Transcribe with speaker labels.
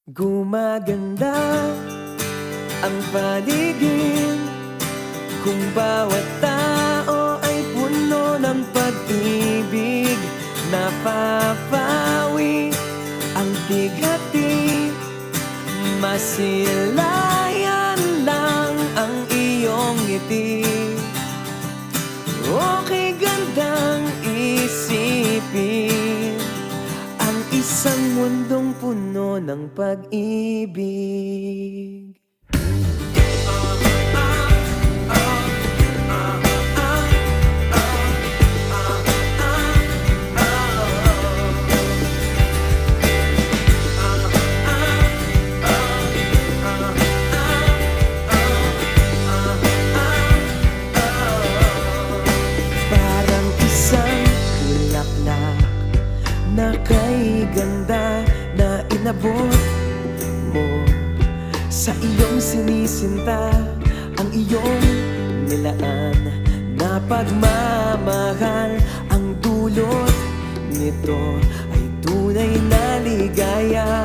Speaker 1: Gumaganda ang paligid kung bawat tao ay puno ng pag-ibig. Napapawi ang bighati, masilayan lang ang iyong ngiti. Okay gandang isipin ang isang mundong puno ng pag-ibig. Parang isang bulaklak na kay ganda na inabot mo sa iyong sinisinta, ang iyong nilaan na pagmamahal. Ang dulot nito ay tunay na ligaya.